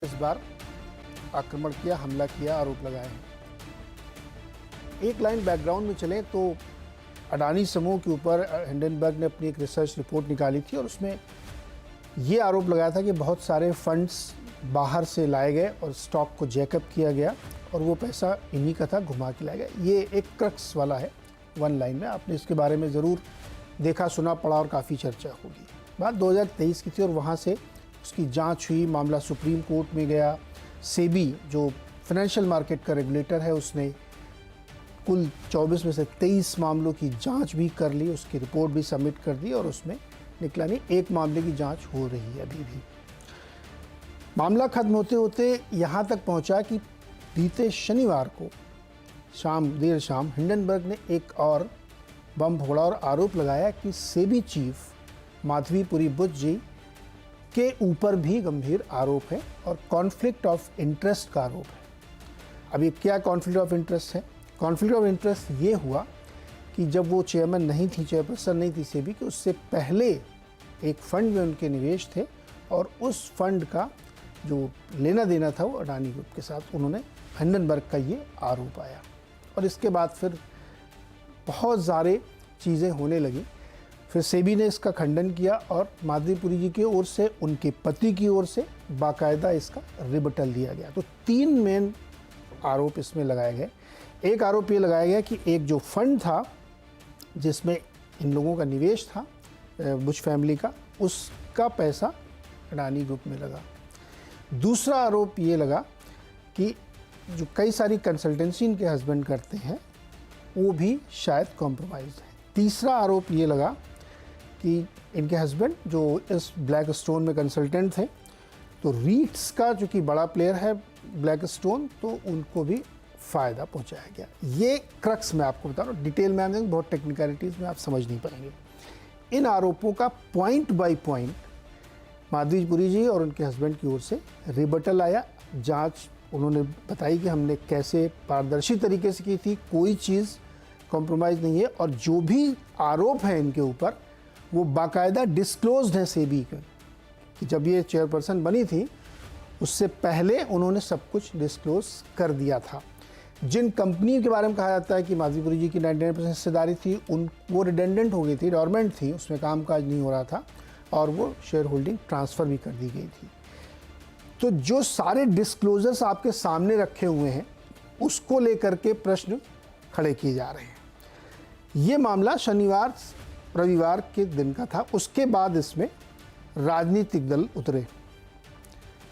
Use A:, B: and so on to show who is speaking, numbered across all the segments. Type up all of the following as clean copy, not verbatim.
A: इस बार आक्रमण किया, हमला किया, आरोप लगाए हैं। एक लाइन बैकग्राउंड में चलें तो अडानी समूह के ऊपर हिंडनबर्ग ने अपनी एक रिसर्च रिपोर्ट निकाली थी और उसमें ये आरोप लगाया था कि बहुत सारे फंड्स बाहर से लाए गए और स्टॉक को जैकअप किया गया और वो पैसा इन्हीं का था, घुमा के लाया गया। ये एक क्रक्स वाला है वन लाइन में। आपने इसके बारे में ज़रूर देखा, सुना, पढ़ा और काफ़ी चर्चा होगी। बात 2023 की थी और वहाँ से उसकी जांच हुई, मामला सुप्रीम कोर्ट में गया। सेबी जो फाइनेंशियल मार्केट का रेगुलेटर है उसने कुल 24 में से 23 मामलों की जांच भी कर ली, उसकी रिपोर्ट भी सबमिट कर दी और उसमें निकला नहीं, एक मामले की जांच हो रही है अभी भी। मामला खत्म होते होते यहाँ तक पहुँचा कि बीते शनिवार को देर शाम हिंडनबर्ग ने एक और बम फोड़ा और आरोप लगाया कि सेबी चीफ माधवीपुरी बुच जी के ऊपर भी गंभीर आरोप है और कॉन्फ्लिक्ट ऑफ इंटरेस्ट का आरोप है। अब ये क्या कॉन्फ्लिक्ट ऑफ इंटरेस्ट है? कॉन्फ्लिक्ट ऑफ इंटरेस्ट ये हुआ कि जब वो चेयरमैन नहीं थी, चेयरपर्सन नहीं थी सेबी की, उससे पहले एक फंड में उनके निवेश थे और उस फंड का जो लेना देना था वो अडानी ग्रुप के साथ, उन्होंने हिंडनबर्ग का ये आरोप आया। और इसके बाद फिर बहुत सारे चीज़ें होने लगी। फिर सेबी ने इसका खंडन किया और माधवीपुरी जी की ओर से, उनके पति की ओर से बाकायदा इसका रिबटल दिया गया। तो 3 मेन आरोप इसमें लगाए गए। एक आरोप ये लगाया गया कि एक जो फंड था जिसमें इन लोगों का निवेश था, बुश फैमिली का, उसका पैसा अडानी ग्रुप में लगा। दूसरा आरोप ये लगा कि जो कई सारी कंसल्टेंसी इनके हस्बैंड करते हैं वो भी शायद कॉम्प्रोमाइज है। तीसरा आरोप ये लगा कि इनके हस्बैंड जो इस ब्लैक स्टोन में कंसल्टेंट थे, तो रीट्स का जो कि बड़ा प्लेयर है ब्लैक स्टोन, तो उनको भी फ़ायदा पहुंचाया गया। ये क्रक्स मैं आपको बता रहा हूँ, डिटेल में आने बहुत टेक्निकलिटीज़ में आप समझ नहीं पाएंगे। इन आरोपों का पॉइंट बाय पॉइंट माधवीपुरी जी और उनके हस्बैंड की ओर से रिबटल आया। जांच उन्होंने बताई कि हमने कैसे पारदर्शी तरीके से की थी, कोई चीज़ कॉम्प्रोमाइज़ नहीं है और जो भी आरोप है इनके ऊपर वो बाकायदा डिस्क्लोज्ड है सेबी के, कि जब ये चेयरपर्सन बनी थी उससे पहले उन्होंने सब कुछ डिस्क्लोज कर दिया था। जिन कंपनी के बारे में कहा जाता है कि माधवीपुरी जी की 99% हिस्सेदारी थी, वो रिडेंडेंट हो गई थी, डॉर्मेंट थी, उसमें कामकाज नहीं हो रहा था और वो शेयर होल्डिंग ट्रांसफ़र भी कर दी गई थी। तो जो सारे डिस्क्लोजर्स आपके सामने रखे हुए हैं उसको लेकर के प्रश्न खड़े किए जा रहे हैं। ये मामला शनिवार रविवार के दिन का था। उसके बाद इसमें राजनीतिक दल उतरे।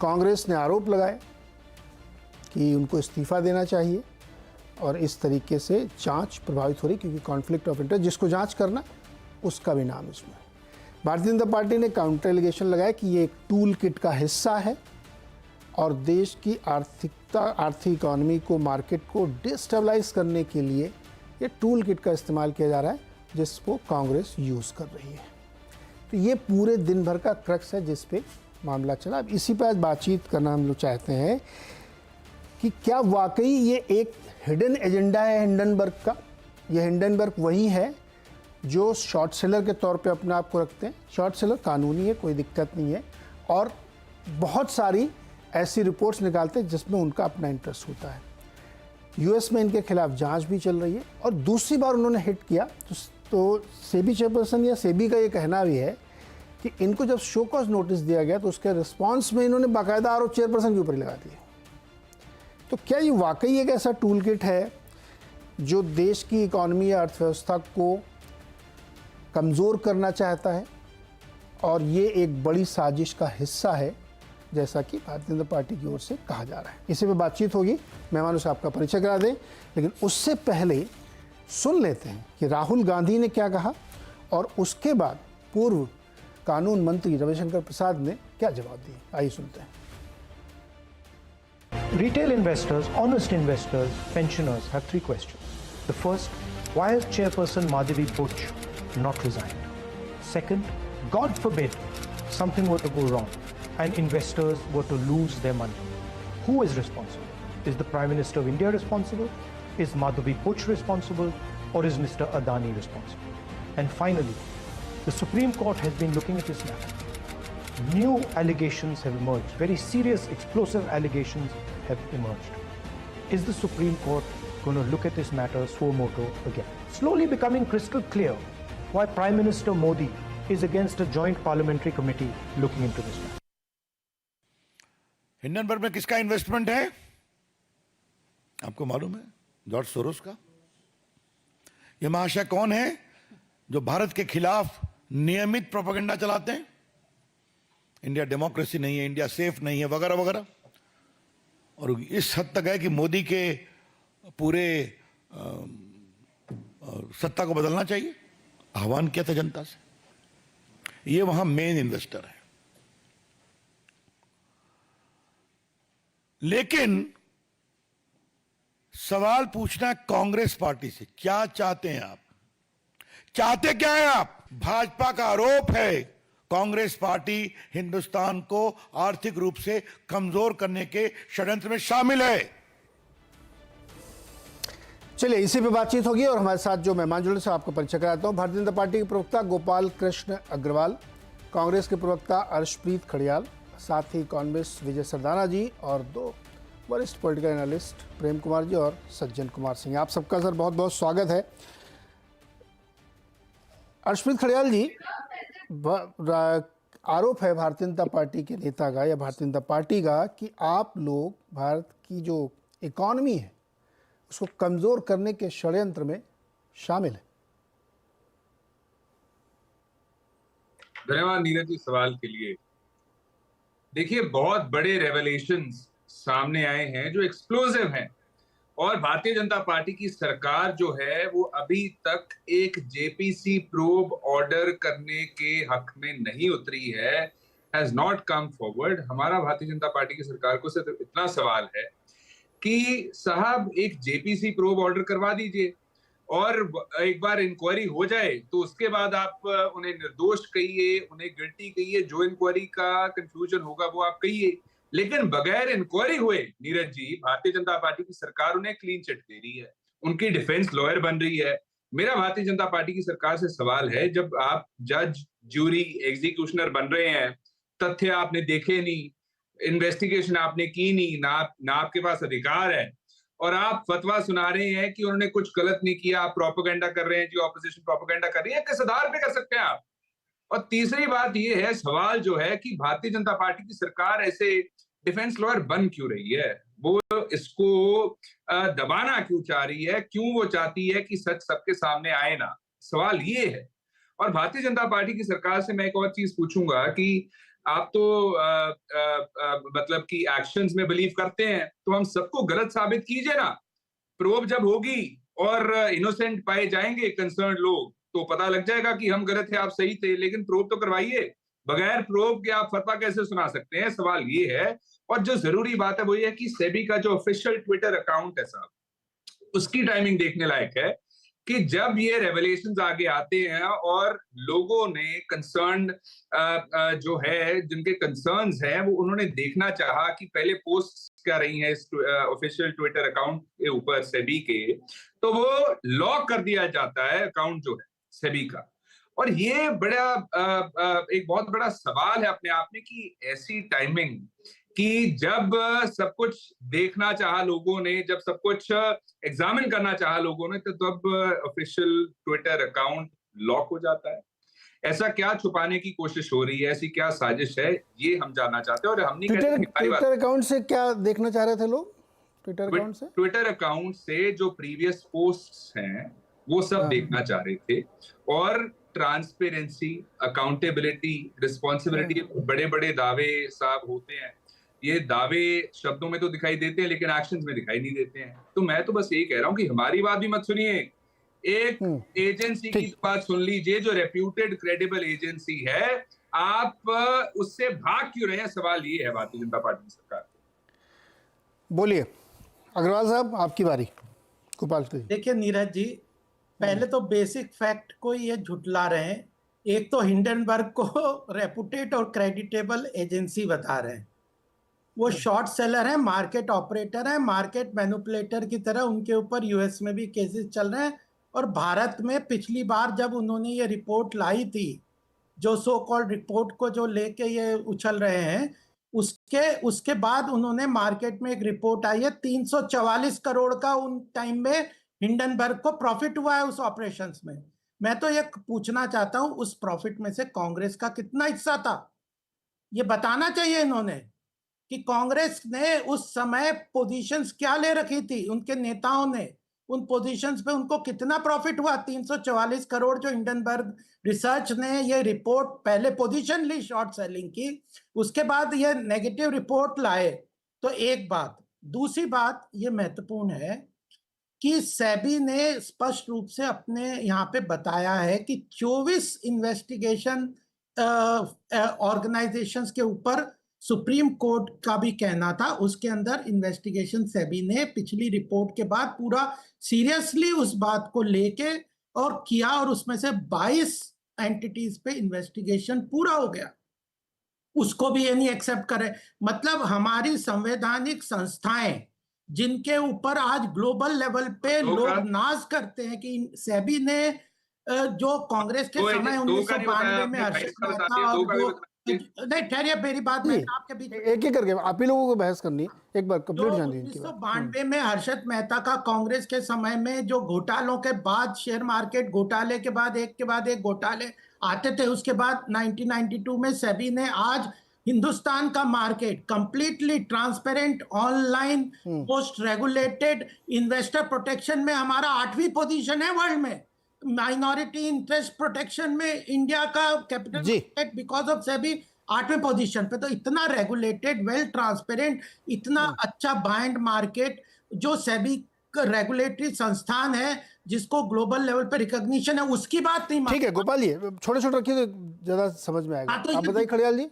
A: कांग्रेस ने आरोप लगाए कि उनको इस्तीफा देना चाहिए और इस तरीके से जांच प्रभावित हो रही, क्योंकि कॉन्फ्लिक्ट ऑफ इंटरेस्ट जिसको जांच करना उसका भी नाम इसमें। भारतीय जनता पार्टी ने काउंटर एलिगेशन लगाया कि ये एक टूल किट का हिस्सा है और देश की आर्थिक इकोनॉमी को, मार्केट को डिस्टेबलाइज करने के लिए ये टूल किट का इस्तेमाल किया जा रहा है जिसको कांग्रेस यूज़ कर रही है। तो ये पूरे दिन भर का क्रक्स है जिस पे मामला चला। अब इसी पर आज बातचीत करना हम लोग चाहते हैं कि क्या वाकई ये एक हिडन एजेंडा है हिंडनबर्ग का। ये हिंडनबर्ग वही है जो शॉर्ट सेलर के तौर पे अपने आप को रखते हैं। शॉर्ट सेलर कानूनी है, कोई दिक्कत नहीं है, और बहुत सारी ऐसी रिपोर्ट्स निकालते हैं जिसमें उनका अपना इंटरेस्ट होता है। यूएस में इनके खिलाफ जांच भी चल रही है और दूसरी बार उन्होंने हिट किया तो सेबी चेयरपर्सन या सेबी का ये कहना भी है कि इनको जब शो कॉज नोटिस दिया गया तो उसके रिस्पांस में इन्होंने बाकायदा आरोप चेयरपर्सन के ऊपर लगा दिए। तो क्या ये वाकई एक ऐसा टूल किट है जो देश की इकोनॉमी या अर्थव्यवस्था को कमज़ोर करना चाहता है और ये एक बड़ी साजिश का हिस्सा है, जैसा कि भारतीय जनता पार्टी की ओर से कहा जा रहा है? इसी पे बातचीत होगी। मेहमानों से आपका परिचय करा दें, लेकिन उससे पहले सुन लेते हैं कि राहुल गांधी ने क्या कहा और उसके बाद पूर्व कानून मंत्री रविशंकर प्रसाद ने क्या जवाब दिया। आइए सुनते हैं।
B: Retail investors, honest investors, pensioners have 3 questions. The first, why has Chairperson Madhavi Buch not resigned? Second, God forbid something were to go wrong and investors were to lose their money. Who is responsible? Is the Prime Minister of India responsible? Is Madhavi Buch responsible? Or is Mr. Adani responsible? And finally, the Supreme Court has been looking at this matter. new allegations have emerged, very serious, explosive allegations have emerged. Is the Supreme Court going to look at this matter suo motu again? Slowly becoming crystal clear why Prime Minister Modi is against a joint parliamentary committee looking into this matter.
C: Hindenburg में किसका investment है आपको मालूम है? George Soros का। ये महाशय कौन है जो भारत के खिलाफ नियमित प्रोपेगेंडा चलाते हैं? इंडिया डेमोक्रेसी नहीं है, इंडिया सेफ नहीं है, वगैरह वगैरह। और इस हद तक है कि मोदी के पूरे सत्ता को बदलना चाहिए, आह्वान किया था जनता से। ये वहां मेन इन्वेस्टर है। लेकिन सवाल पूछना है कांग्रेस पार्टी से, क्या चाहते हैं आप? चाहते क्या है आप? भाजपा का आरोप है कांग्रेस पार्टी हिंदुस्तान को आर्थिक रूप से कमजोर करने के षड्यंत्र में शामिल है।
A: चलिए इसी पे बातचीत होगी और हमारे साथ जो मेहमान जुड़े से आपको परिचय कराता हूं। भारतीय जनता पार्टी के प्रवक्ता गोपाल कृष्ण अग्रवाल, कांग्रेस के प्रवक्ता अर्शप्रीत खड़ियाल, साथ ही कांग्रेस विजय सरदाना जी और दो वरिष्ठ पॉलिटिकल एनालिस्ट प्रेम कुमार जी और सज्जन कुमार सिंह। आप सबका सर बहुत बहुत स्वागत है। अर्शप्रीत खड़ियाल जी, आरोप है भारतीय जनता पार्टी के नेता का या भारतीय जनता पार्टी का कि आप लोग भारत की जो इकॉनमी है उसको कमजोर करने के षड्यंत्र में शामिल है।
D: धन्यवाद नीरज जी सवाल के लिए। देखिए, बहुत बड़े रेवलेशंस सामने आए हैं जो एक्सप्लोसिव हैं और भारतीय जनता पार्टी की सरकार जो है वो अभी तक एक जेपीसी प्रोब ऑर्डर करने के हक में नहीं उतरी है, हैज नॉट कम फॉरवर्ड। हमारा भारतीय जनता पार्टी की सरकार को सिर्फ इतना सवाल है कि साहब एक जेपीसी प्रोब ऑर्डर करवा दीजिए और एक बार इंक्वायरी हो जाए तो उसके बाद आप उन्हें निर्दोष कहिए, उन्हें गिल्टी कहिए, जो इंक्वायरी का कंक्लूजन होगा वो आप कहिए। लेकिन बगैर इंक्वायरी हुए नीरज जी भारतीय जनता पार्टी की सरकार उन्हें क्लीन चिट दे रही है, उनकी डिफेंस लॉयर बन रही है। मेरा भारतीय जनता पार्टी की सरकार से सवाल है, जब आप जज, ज्यूरी, एग्जीक्यूशनर बन रहे हैं, तथ्य आपने देखे नहीं, इन्वेस्टिगेशन आपने की नहीं, ना आपके पास अधिकार है और आप फतवा सुना रहे हैं कि उन्होंने कुछ गलत नहीं किया, आप प्रोपेगेंडा कर रहे हैं जी, ऑपोजिशन प्रोपेगेंडा कर रही है, किस आधार पे कर सकते हैं आप? और तीसरी बात यह है, सवाल जो है कि भारतीय जनता पार्टी की सरकार ऐसे डिफेंस लॉयर बन क्यों रही है? वो इसको दबाना क्यों चाह रही है? क्यों वो चाहती है कि सच सबके सामने आए ना? सवाल ये है। और भारतीय जनता पार्टी की सरकार से मैं एक और चीज पूछूंगा कि आप तो मतलब कि एक्शंस में बिलीव करते हैं, तो हम सबको गलत साबित कीजिए ना। प्रोब जब होगी और इनोसेंट पाए जाएंगे कंसर्न लोग तो पता लग जाएगा कि हम गलत थे, आप सही थे, लेकिन प्रोब तो करवाइए। बगैर प्रोब के आप फतवा कैसे सुना सकते हैं? सवाल ये है। और जो जरूरी बात है वो ये है कि सेबी का जो ऑफिशियल ट्विटर अकाउंट है साहब, उसकी टाइमिंग देखने लायक है कि जब ये रेवलेशंस आगे आते हैं और लोगों ने कंसर्न जो है, जिनके कंसर्न्स हैं, वो उन्होंने देखना चाहा कि पहले पोस्ट क्या रही है इस ऑफिशियल ट्विटर अकाउंट के ऊपर सेबी के, तो वो लॉक कर दिया जाता है अकाउंट जो है सेबी का। और ये बड़ा एक बहुत बड़ा सवाल है अपने आप में कि ऐसी टाइमिंग कि जब सब कुछ देखना चाहा लोगों ने, जब सब कुछ एग्जामिन करना चाहा लोगों ने, तो तब ऑफिशियल ट्विटर अकाउंट लॉक हो जाता है। ऐसा क्या छुपाने की कोशिश हो रही है? ऐसी क्या साजिश है? ये हम जानना चाहते हैं। और हम नहीं कहते
A: ट्विटर अकाउंट से क्या देखना चाह रहे थे लोग? ट्विटर अकाउंट
D: से जो प्रीवियस पोस्ट्स हैं वो सब देखना चाह रहे थे। और ट्रांसपेरेंसी, अकाउंटेबिलिटी, रिस्पॉन्सिबिलिटी, बड़े बड़े दावे साहब होते हैं। ये दावे शब्दों में तो दिखाई देते हैं लेकिन एक्शंस में दिखाई नहीं देते हैं। तो मैं तो बस यही कह रहा हूं कि हमारी बात भी मत सुनिए, एक एजेंसी की बात सुन लीजिए जो रेप्यूटेड क्रेडिबल एजेंसी है। आप उससे भाग क्यों रहे हैं? सवाल ये है भारतीय जनता पार्टी की सरकार।
A: बोलिए अग्रवाल साहब, आपकी बारी। गोपाल जी,
E: देखिए नीरज जी, पहले तो बेसिक फैक्ट को ये झुटला रहे हैं। एक तो हिंडनबर्ग को रेपुटेड और क्रेडिटेबल एजेंसी बता रहे हैं। वो शॉर्ट सेलर है, मार्केट ऑपरेटर है, मार्केट मैनिपुलेटर की तरह उनके ऊपर यूएस में भी केसेस चल रहे हैं। और भारत में पिछली बार जब उन्होंने ये रिपोर्ट लाई थी जो सो कॉल्ड रिपोर्ट को जो लेके ये उछल रहे हैं, उसके बाद उन्होंने मार्केट में एक रिपोर्ट आई है 344 करोड़ का उन टाइम में हिंडनबर्ग को प्रॉफिट हुआ है उस ऑपरेशंस में। मैं तो ये पूछना चाहता हूं उस प्रॉफिट में से कांग्रेस का कितना हिस्सा था, ये बताना चाहिए इन्होंने कि कांग्रेस ने उस समय पोजीशंस क्या ले रखी थी, उनके नेताओं ने उन पोजीशंस पे उनको कितना प्रॉफिट हुआ। 344 करोड़ जो हिंडनबर्ग रिसर्च ने ये रिपोर्ट पहले पोजीशन ली शॉर्ट सेलिंग की, उसके बाद ये नेगेटिव रिपोर्ट लाए। तो एक बात, दूसरी बात ये महत्वपूर्ण है कि सेबी ने स्पष्ट रूप से अपने यहाँ पे बताया है कि 24 इन्वेस्टिगेशन ऑर्गेनाइजेशंस के ऊपर सुप्रीम कोर्ट का भी कहना था, उसके अंदर इन्वेस्टिगेशन सेबी ने पिछली रिपोर्ट के बाद पूरा सीरियसली उस बात को लेके और किया, और उसमें से 22 एंटिटीज पे इन्वेस्टिगेशन पूरा हो गया, उसको भी ये नहीं एक्सेप्ट करे। मतलब हमारी संवैधानिक संस्थाएं जिनके ऊपर आज ग्लोबल लेवल पे लोग नाज करते हैं कि सेबी ने जो कांग्रेस के समय 1992 में हर्षित मेहता और नहीं ठहरिए मेरी बात में आपके बीच
A: एक एक करके आप ही लोगों को बहस करनी, एक बार कंप्लीट जान दीजिए।
E: 1992 में हर्षित मेहता का कांग्रेस के समय में जो घोटालों के बाद शेयर मार्केट घोटाले के बाद एक घोटाले आते थे, उसके बाद 1992 में सेबी ने आज हिंदुस्तान का market completely transparent, online, most regulated, investor protection में हमारा 8वीं पोजीशन है वर्ल्ड में, माइनॉरिटी इंटरेस्ट प्रोटेक्शन में इंडिया का capital market because of SEBI 8वें पोजीशन पे। तो इतना रेगुलेटेड, वेल ट्रांसपेरेंट, इतना अच्छा बाइंड मार्केट जो सेबी का रेगुलेटरी संस्थान है जिसको ग्लोबल लेवल पे रिकॉग्निशन है, उसकी बात नहीं।
A: ठीक है गोपाल जी, छोटे छोटे रखिए तो ज्यादा समझ में आएगा। आप बताइए खड़ियाल जी।